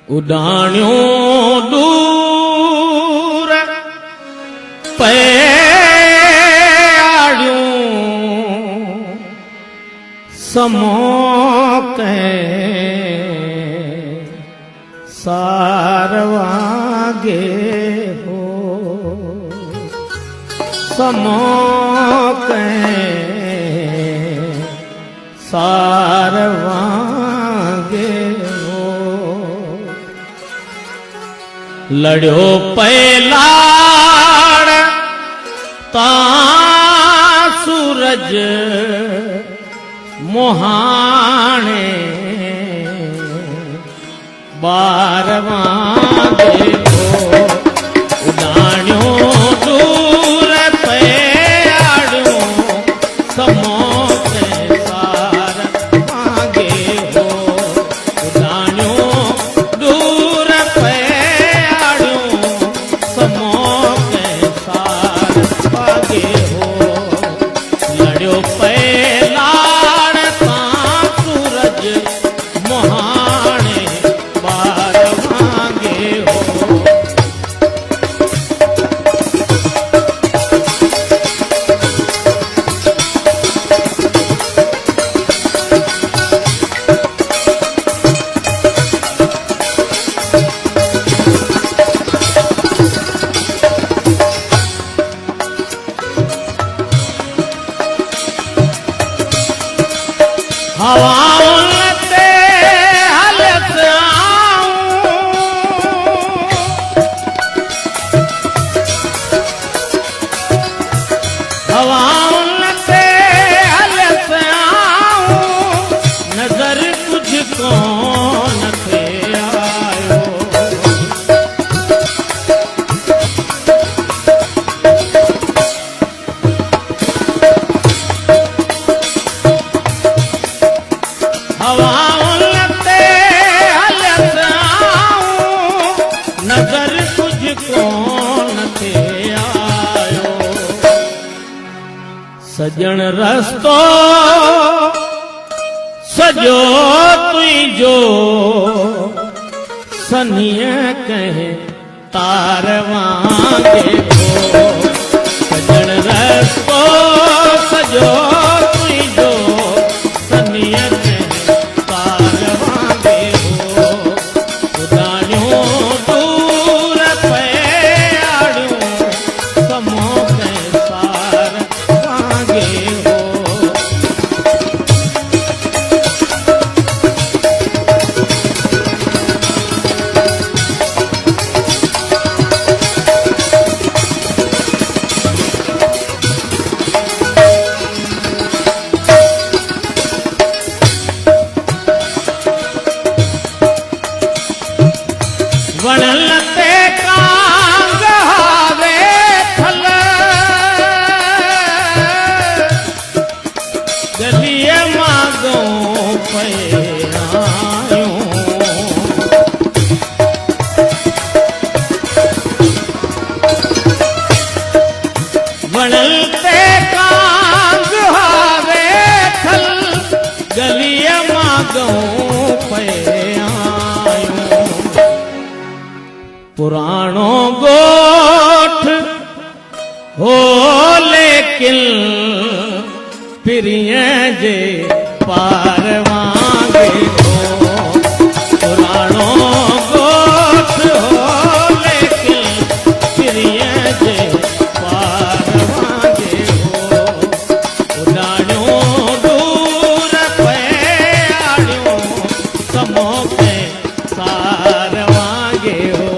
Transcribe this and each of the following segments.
उडाण्यो दूर पयाड़ियों समोके सारवागे हो समोके सारवागे हो लड़ो पैलाड़ ता सूरज मोहाने बारवागे हो उडाण्यो दूर पयाड़ियों समोके सारवागे हो उडाण्यो दूर पयाड़ियों समोके सारवागे हो लड़ो पैलाड़ ता सूरज मोहाने बारवागे हो हवाओं ते हलत आऊं हवाओं ते हलत आऊं नजर तुझको न थे आयो हवाओं ते हलत आऊं नजर तुझको न थे आयो सजन रस्तो सजो तुझो सनिय कहे तारवागे हो सजन रस्तो सजो तुझो सनिय तारवागे हो उडाण्यो दूर पयाड़ियों समोके सारवागे हो वणलते कांग हावे फल गलिए मागो पयाड़ियों वणलते कांग हावे फल गलिए मागो पयाड़ियों पुराणो गोठ हो लेकिन प्रिय जे पारवागे हो पुराणो गोठ हो लेकिन प्रिय जे पारवागे हो उडाण्यो दूर पयाड़ियों समोके सारवागे हो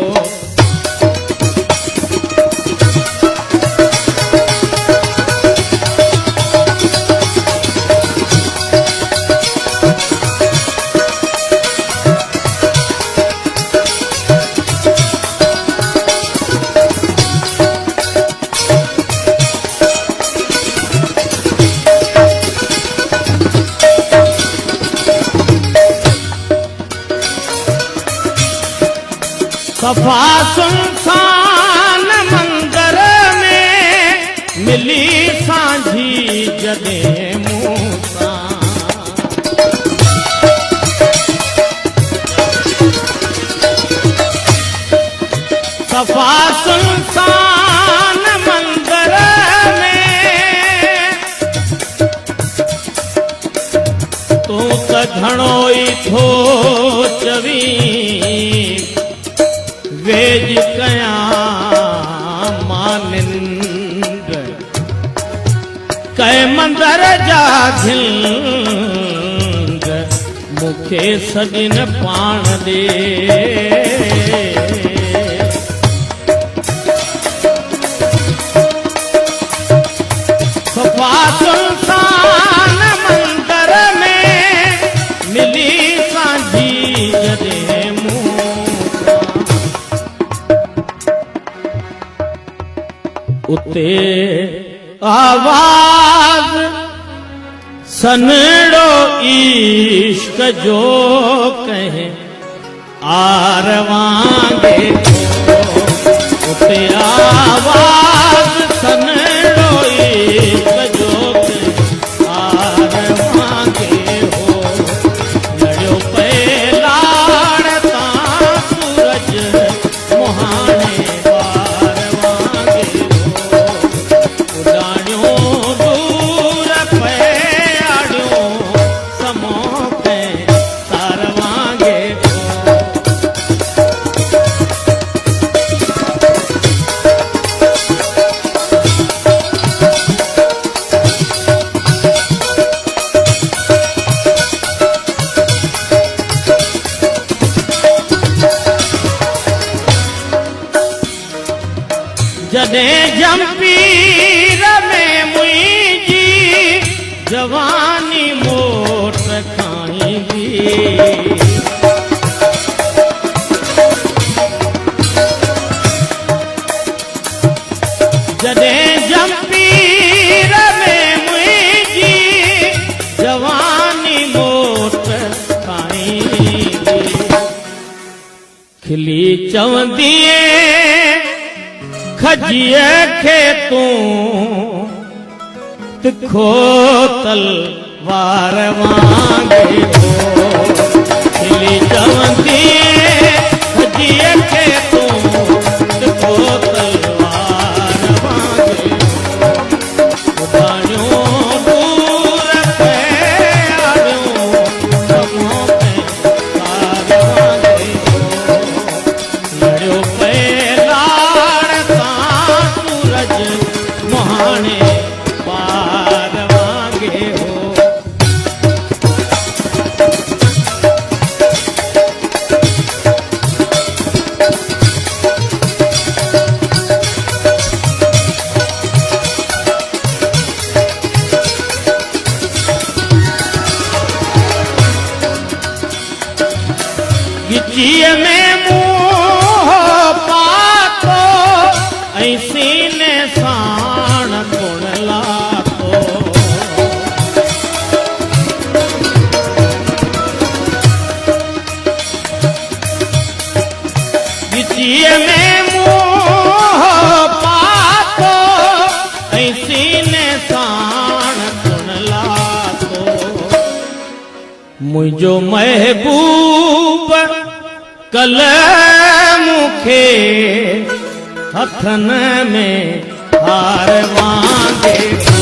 सफा सुनसान मंदिर में मिली सांझी जदे मूसा सफ़ा सुनसान मंदर में तूं त घणो ई थो चवी वेज कयां मानिंद कै मंदर जा झिंग मूंखे सॼिन पाण ॾे सफ़ा सुनसान मंदर में मिली सांझी जॾहिं उते आवाज़ सनड़ो इश्क जो कहें आरवांगे उते आवाज़ सनड़ो इश्क जो कहें आरवांगे हो लड़ियो पे लाड़ता सूरज मुहाने जॾहिं जंपीर में मुंहिंजी जवानी मोट खाईंदी जॾहिं जंपीर में मुंहिंजी जवानी मोट खाईंदी खिली चवंदी खजीअ खे तूं तिखो तलवार वांगे हो खिली चवंदी खजीअ खे तूं तिखो तलवार वांगे हो उॾाणियूं दूर पे आड़ियूं सभों पे पार वांगे हो लड़ियो पे मुहाने पार वांगे हो गिचीअ में मुंह पातो ऐं सीने साण गुण लातो गिचीअ में मुंह पातो ऐं सीने साण गुण लातो मुंहिंजो महबूब कल मूंखे हथन में हार वांगे